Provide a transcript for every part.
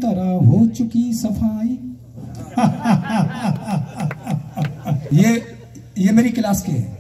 तरह हो चुकी सफाई। ये मेरी क्लास के है।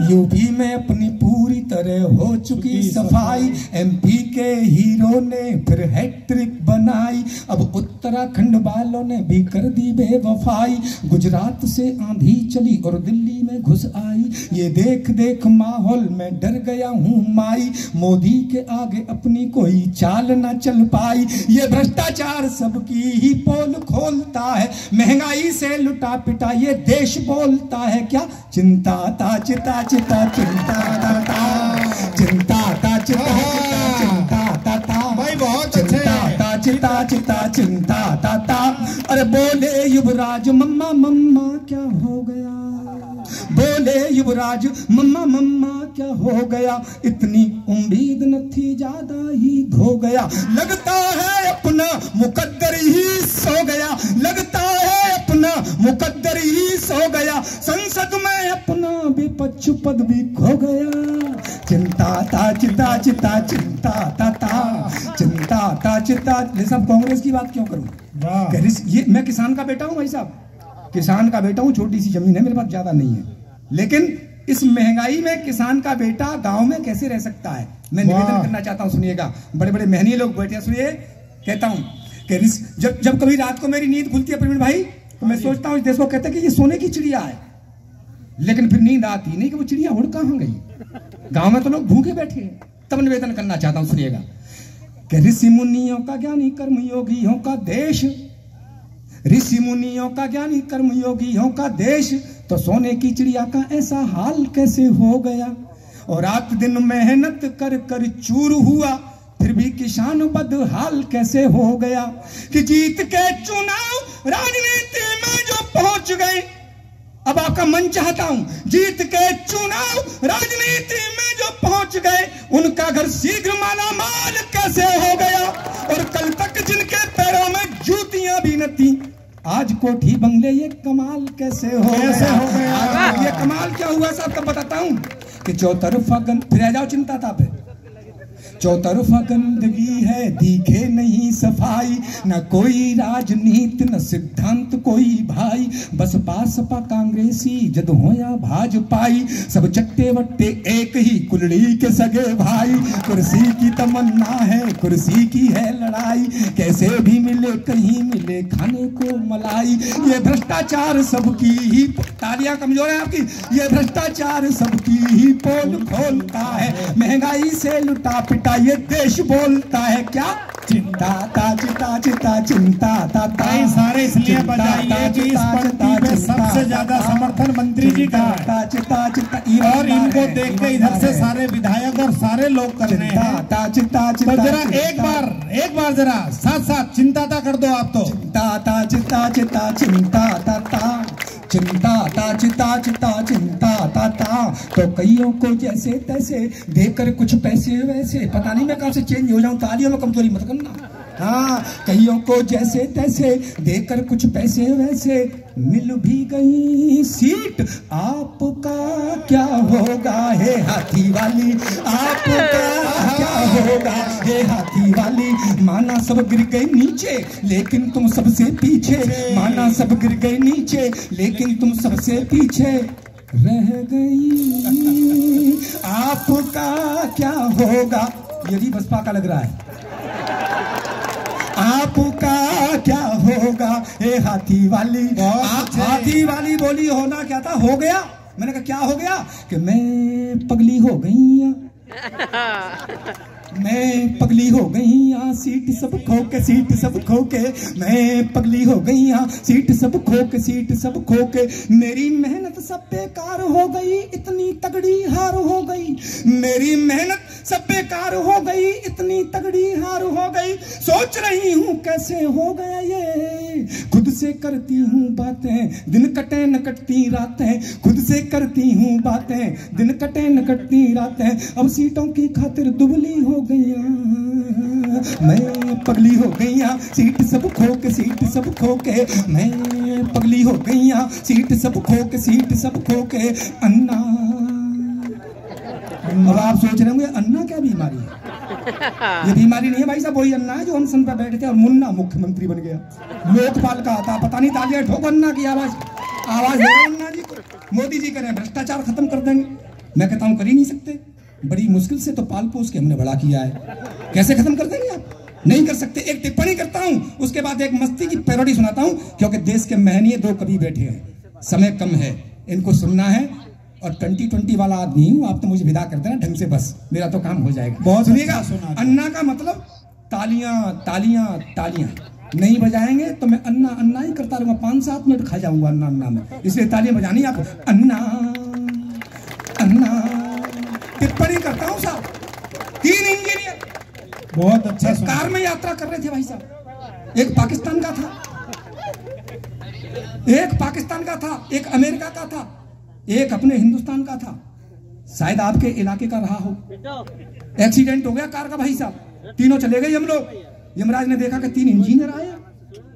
यूपी में अपनी पूरी तरह हो चुकी सफाई, एमपी के हीरो ने फिर हैट्रिक बनाई, अब उत्तराखंड वालों ने भी कर दी बेवफाई, गुजरात से आंधी चली और दिल्ली में घुस आई, ये देख देख माहौल में डर गया हूँ माई, मोदी के आगे अपनी कोई चाल न चल पाई, ये भ्रष्टाचार सबकी ही पोल खोलता है, महंगाई से लुटा पिटा ये देश बोलता है क्या, चिंता ता चिता चिता चिंता ता चिंता ता चिता चिंता ता भाई बहुत अच्छे ता चिता चिता चिंता ता। अरे बोले युवराज मम्मा मम्मा क्या हो गया, बोले युवराज मम्मा मम्मा क्या हो गया, इतनी उम्मीद न थी ज्यादा ही धो गया, लगता है अपना मुकद्दर ही सो गया, लगता है अपना मुकद्दर ही सो गया, संसद में अपना विपक्ष पद भी खो गया, चिंता ता चिता चिता चिंता ता चिंता ता चिता। साहब कांग्रेस की बात क्यों करूं, ये मैं किसान का बेटा हूं भाई साहब, किसान का बेटा हूं, छोटी सी जमीन है मेरे पास, ज्यादा नहीं है, लेकिन इस महंगाई में किसान का बेटा गांव में कैसे रह सकता है। मैं निवेदन करना चाहता हूं, सुनिएगा, बड़े बड़े मेहनती लोग बैठे हैं, सुनिए कहता हूं कि जब कभी रात को मेरी नींद खुलती है प्रवीण भाई, तो मैं सोचता हूं इस देश को कहते हैं कि ये सोने की चिड़िया है, लेकिन फिर नींद आती नहीं कि वो चिड़िया उड़ कहां गई, गांव में तो लोग भूखे बैठे हैं। तब निवेदन करना चाहता हूं, सुनिएगा कि ऋषि मुनियों का ज्ञानी कर्मयोगियों का देश, ऋषि मुनियों का ज्ञानी कर्मयोगियों का देश, तो सोने की चिड़िया का ऐसा हाल कैसे हो गया, और रात दिन मेहनत कर कर चूर हुआ, फिर भी किसान बदहाल कैसे हो गया, कि जीत के चुनाव राजनीति में जो पहुंच गए, अब आपका मन चाहता हूं, जीत के चुनाव राजनीति में जो पहुंच गए, उनका घर शीघ्र माला माल कैसे हो गया, और कल तक जिनके पैरों में जूतियां भी न थी, आज कोठी बंगले ये कमाल कैसे हो गया। ये कमाल क्या हुआ साहब, तब बताता हूं कि चौतरफा फिर आ जाओ चिंता था पे, चौतरफा गंदगी है, दिखे नहीं सफाई, न कोई राजनीति न सिद्धांत कोई भाई, बस पासपा कांग्रेसी जद हो या भाजपाई, सब चट्टे वट्टे एक ही कुलड़ी के सगे भाई, कुर्सी की तमन्ना है कुर्सी की है लड़ाई, कैसे भी मिले कहीं मिले खाने को मलाई, ये भ्रष्टाचार सबकी ही, तालियां कमजोर है आपकी, ये भ्रष्टाचार सबकी ही पोल खोलता है, महंगाई से लुटा पिटा ये देश बोलता है क्या, चिंता ता चिता चिता चिंता ता सारे इसलिए बजाइए कि इस पंक्ति में सबसे ज्यादा समर्थन मंत्री जी का है, और इनको देख के इधर से सारे विधायक और सारे लोग कर रहे हैं, तो जरा एक बार जरा साथ साथ चिंता ता कर दो आप, तो चिंता ता चिता चिता चिंता ता चिंता ता चिता चिता चिंता ता। तो कईयों को जैसे तैसे देकर कुछ पैसे वैसे, पता नहीं मैं कहां से चेंज हो जाऊं, तालियों में कमजोरी मत करना, हाँ, कईयों को जैसे तैसे देकर कुछ पैसे वैसे, मिल भी गई सीट, आपका क्या होगा हे हाथी वाली, आपका क्या होगा हे हाथी वाली, माना सब गिर गए नीचे लेकिन तुम सबसे पीछे, माना सब गिर गए नीचे लेकिन तुम सबसे पीछे रह गई, आपका क्या होगा, ये भी बसपा का लग रहा है, आपका क्या होगा हे हाथी वाली, हाथी वाली बोली होना क्या था, हो गया, मैंने कहा क्या हो गया, कि मैं पगली हो गई, मैं पगली हो गई यहाँ, सीट सब खो के सीट सब खो के, मैं पगली हो गई यहाँ, सीट सब खो के सीट सब खो के, मेरी मेहनत सब बेकार हो गई, इतनी तगड़ी हार हो गई, मेरी मेहनत सब बेकार हो गई, इतनी तगड़ी हार हो गई, सोच रही हूँ कैसे हो गया ये, खुद से करती हूँ बातें दिन कटे न कटती रातें, खुद से करती हूँ बातें दिन कटे न कटती रातें, अब सीटों की खातिर दुबली हो गईया, मैं पगली हो गईया, सीट सब खो के सीट सब खो के, मैं पगली हो गईया, सीट सब खो के सीट सब खो के, अन्ना, अब आप सोच रहे होंगे अन्ना क्या बीमारी है, ये बीमारी नहीं है भाई साहब, वही अन्ना है जो अनशन पे बैठे थे और मुन्ना मुख्यमंत्री बन गया। लोकपाल का आता पता नहीं, तालियां ठोक अन्ना की आवाज दे रहे अन्ना जी को। मोदी जी करें भ्रष्टाचार खत्म कर देंगे, मैं कहता हूं कर ही नहीं सकते, बड़ी मुश्किल से तो पाल पोस के हमने बड़ा किया है, कैसे खत्म कर देंगे आप? नहीं कर सकते। एक टिप्पणी करता हूं, उसके बाद एक मस्ती की पैरोडी सुनाता हूं, क्योंकि देश के महनीय दो कवि बैठे हैं, समय कम है, इनको सुनना है और 2020 वाला आदमी हूं, आप तो मुझे विदा कर देना ढंग से, बस मेरा तो काम हो जाएगा। बहुत सुनिएगा, अच्छा अन्ना का मतलब तालियां तालियां तालियां, नहीं बजाएंगे तो मैं अन्ना अन्ना ही करता रहूंगा, 5-7 मिनट खा जाऊंगा अन्ना अन्ना में, इसलिए तालियां बजानी आपको। अन्ना अन्ना टिप्पणी करता हूं साहब। 3 इंजीनियर बहुत अच्छा कार में यात्रा कर रहे थे भाई साहब, एक पाकिस्तान का था, एक अमेरिका का था, एक अपने हिंदुस्तान का था, शायद आपके इलाके का रहा हो। एक्सीडेंट हो गया कार का भाई साहब, तीनों चले गए हम लोग। यमराज ने देखा कि 3 इंजीनियर आए,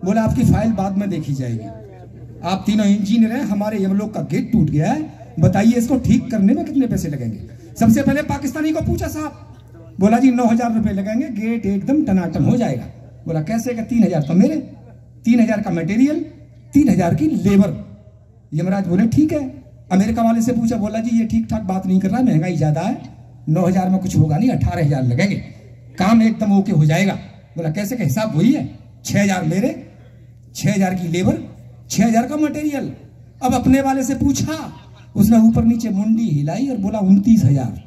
बोला आपकी फाइल बाद में देखी जाएगी, आप तीनों इंजीनियर हैं, हमारे यमलोक का गेट टूट गया है, बताइए इसको ठीक करने में कितने पैसे लगेंगे। सबसे पहले पाकिस्तानी को पूछा साहब, बोला जी 9,000 रुपए लगेंगे, गेट एकदम टनाटन हो जाएगा। बोला कैसे का? 3,000 तो मेरे, 3,000 का मटेरियल, 3,000 की लेबर। यमराज बोले ठीक है। अमेरिका वाले से पूछा, बोला जी ये ठीक ठाक बात नहीं कर रहा, महंगाई ज्यादा है, 9,000 में कुछ होगा नहीं, 18,000 लगेंगे, काम एकदम ओके हो जाएगा। बोला कैसे का? हिसाब वही है, 6,000 मेरे, 6,000 की लेबर, 6,000 का मटेरियल। अब अपने वाले से पूछा, उसने ऊपर नीचे मुंडी हिलाई और बोला 29,000।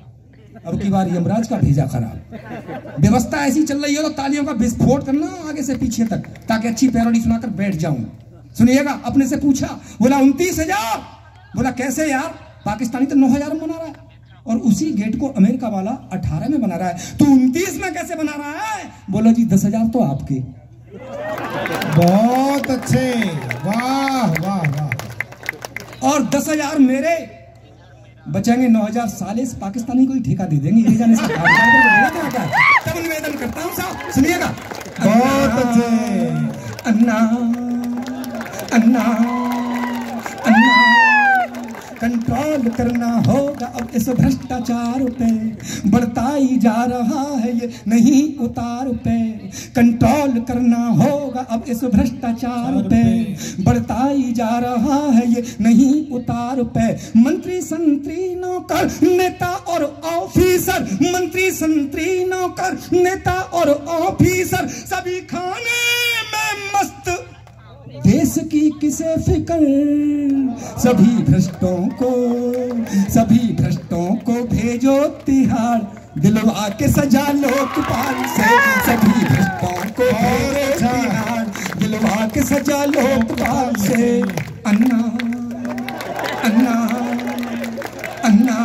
अब की बार यमराज का भेजा खराब। व्यवस्था ऐसी चल रही हो तो तालियों का विस्फोट करना आगे से पीछे तक, ताकि अच्छी पैरोडी सुनाकर बैठ जाऊं। सुनिएगा, अपने से पूछा, बोला 29,000। बोला कैसे यार, पाकिस्तानी तो 9,000 में बना रहा है और उसी गेट को अमेरिका वाला 18 में बना रहा है, तो 29 में कैसे बना रहा है? बोला जी 10,000 तो आपके। बहुत अच्छे, वाह वाह वाह। और 10,000 मेरे, बचेंगे 9,000 साले इस पाकिस्तानी को ही ठेका दे देंगे, ये जाने से तब निवेदन करता हूं साहब। सुनिएगा, बहुत अच्छे। अन्ना अन्ना अन्ना कंट्रोल करना होगा अब इस भ्रष्टाचार पे, बढ़ता ही जा रहा है ये नहीं उतार पे। कंट्रोल करना होगा अब इस भ्रष्टाचार पे, बढ़ता ही जा रहा है ये नहीं उतार पे। मंत्री संतरी नौकर नेता और ऑफिसर, मंत्री संतरी नौकर नेता और ऑफिसर, सभी खाने में मस्त, देश की किसे फिक्र, सभी भ्रष्टों को भेजो तिहाड़, दिलवा के सजा लोकपाल से, सभी भ्रष्टों को भेजो तिहाड़, दिलवा के सजा लोकपाल से। अन्ना अन्ना अन्ना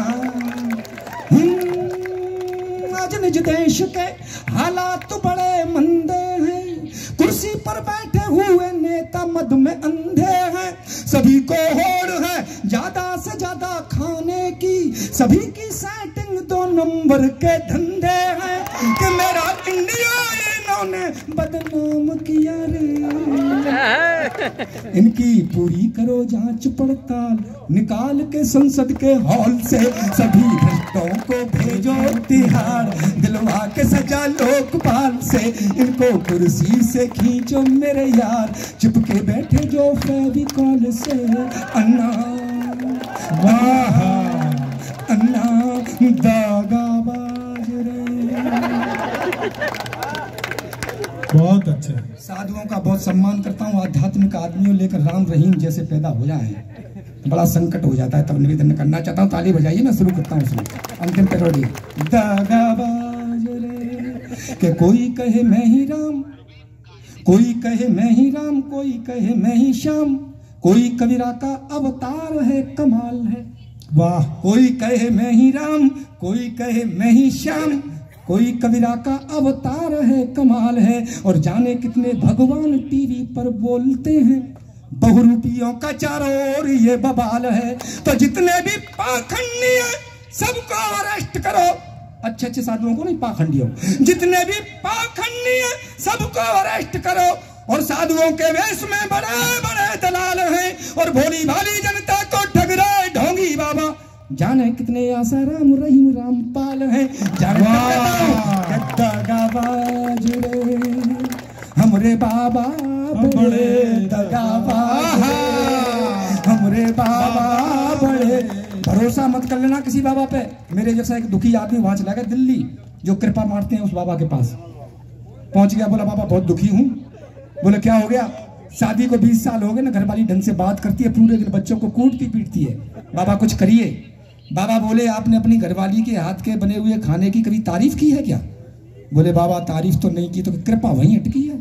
आज निज देश के हालात बड़े मंदे हैं, कुर्सी पर बैठे हुए नेता मद में अंधे हैं, सभी को होड़ है ज्यादा से ज्यादा खाने की, सभी की सेटिंग 2 नंबर के धंधे हैं, कि मेरा इंडिया इन्होंने बदनाम किया रे। इनकी पूरी करो जांच पड़ताल, निकाल के संसद के हॉल से, सभी भ्रष्टों को भेजो तिहाड़, दिलवा के सजा लोकपाल से, इनको कुर्सी से खींचो मेरे यार, चिपके बैठे जो फेविकॉल से। अन्ना वाह अन्ना दागाबाज रे। बहुत अच्छे। साधुओं का बहुत सम्मान करता हूँ, आध्यात्मिक आदमियों लेकर राम रहीम जैसे पैदा हो जाए बड़ा संकट हो जाता है, तब निवेदन करना चाहता हूँ। ताली बजाइए, मैं शुरू करता हूँ अंतिम पैरोडी। दागाबाज रे कि कोई कहे मैं ही राम, कोई कहे मैं ही राम, कोई कहे मैं ही श्याम, कोई कबीरा का अवतार है कमाल है। वाह। कोई कहे मैं ही राम, कोई कहे मैं ही श्याम, कोई कबीरा का अवतार है कमाल है। और जाने कितने भगवान टीवी पर बोलते हैं, बहुरूपियों का चारों ओर ये बवाल है। तो जितने भी पाखंडी हैं सबको अरेस्ट करो, अच्छे अच्छे साधुओं को नहीं, पाखंडियों, जितने भी पाखंडी हैं सबको अरेस्ट करो। और साधुओं के वेश में बड़े बड़े दलाल हैं और भोली भाली जनता को ठग रहे ढोंगी बाबा, जाने कितने आसाराम रहीम रामपाल हैं, जाने दगाबाज रे हमरे बाबा बड़े दगाबाज, हमरे बाबा बड़े। भरोसा मत कर लेना किसी बाबा पे। मेरे जैसा एक दुखी आदमी वहां चला गया दिल्ली, जो कृपा मारते हैं उस बाबा के पास पहुंच गया। बोला बाबा बहुत दुखी हूं। बोले क्या हो गया? शादी को 20 साल हो गए ना, घरवाली ढंग से बात करती है, पूरे दिन बच्चों को कूटती पीटती है। बाबा कुछ करिए। बाबा बोले आपने अपनी घरवाली के हाथ के बने हुए खाने की कभी तारीफ की है क्या? बोले बाबा तारीफ तो नहीं की, तो कृपा वहीं अटकी है।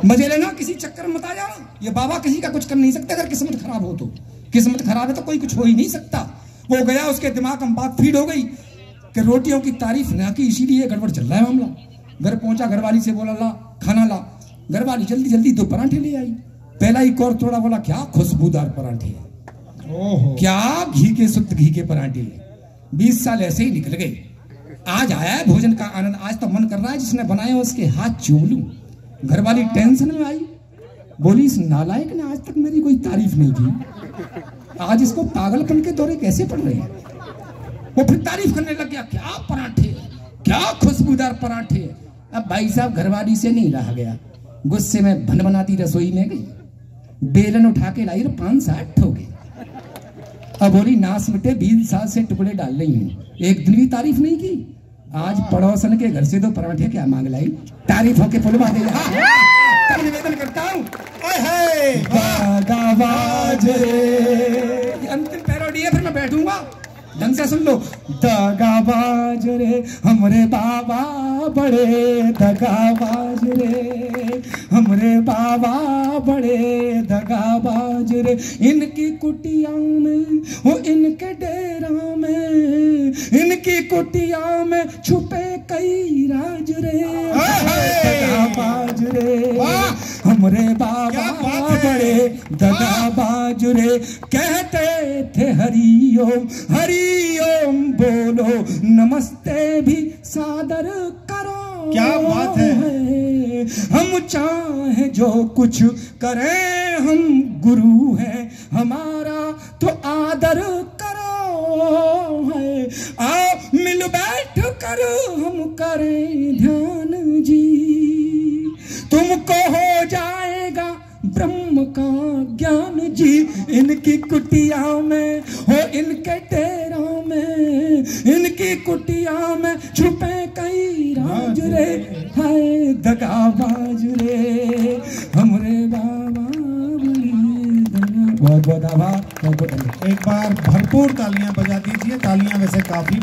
मजे लेना, किसी चक्कर में मत आ जाना। ये बाबा किसी का कुछ कर नहीं सकते। अगर किस्मत खराब हो तो, किस्मत खराब है तो कोई कुछ हो ही नहीं सकता। वो गया, उसके दिमाग में बात फीड हो गई कि रोटियों की तारीफ ना की, इसीलिए गड़बड़ चल रहा है मामला। घर पहुंचा, घरवाली से बोला ला खाना ला। घरवाली जल्दी जल्दी 2 पराठे ले आई। पहला ही कौर थोड़ा बोला क्या खुशबूदार पराठे हैं, ओहो क्या घी के शुद्ध घी के पराठे। 20 साल ऐसे ही निकल गए। आज आया है भोजन का आनंद। आज तो मन कर रहा है जिसने बनाया उसके हाथ चूम लूं। घरवाली टेंशन में आई, बोली इस नालायक ने आज तक मेरी कोई तारीफ नहीं की, आज इसको पागलपन के दौरे कैसे पड़ रहे हैं। वो फिर तारीफ करने लग गया, क्या पराठे, क्या खुशबूदार पराठे। अब भाई साहब घरवाली से नहीं रहा गया, गुस्से में भन बनाती रसोई में गई, बेलन उठा के लाई 5-7 ठोके। अब बोली नास मिटे 20 साल से टुकड़े डाल रही हूँ, एक दिन भी तारीफ नहीं की। आज पड़ोसन के घर से 2 पराठे क्या मांग लाई, तारीफ होके पुलवा दे। निवेदन करता हूँ अंतिम पैरोडी है, फिर मैं बैठूंगा। ढंग से सुन लो। दगाबाज रे हमरे बाबा बड़े दगाबाज रे, हमरे बाबा बड़े दगाबाज रे। इनकी कुटिया में वो इनके डेरा में, इनकी कुटिया में छुपे कई राज रे। दगाबाज रे हमरे बाबा बड़े दगाबाज रे। कहते थे हरिओम हरिओम बोलो, नमस्ते भी सादर करो। क्या बात है। हम चाहे जो कुछ करें, हम गुरु हैं हमारा तो आदर करो। है आओ मिल बैठ कर हम करें ध्यान जी, तुमको हो जाएगा ब्रह्म का ज्ञान जी। इनकी कुटिया में हो इनके डेरा में, इनकी कुटिया में छुपे कई राज रे। हाय दगाबाज रे हमरे बाबा। बहुत बहुत आभार, बहुत बहुत। एक बार भरपूर तालियां बजा दीजिए। तालियां वैसे काफी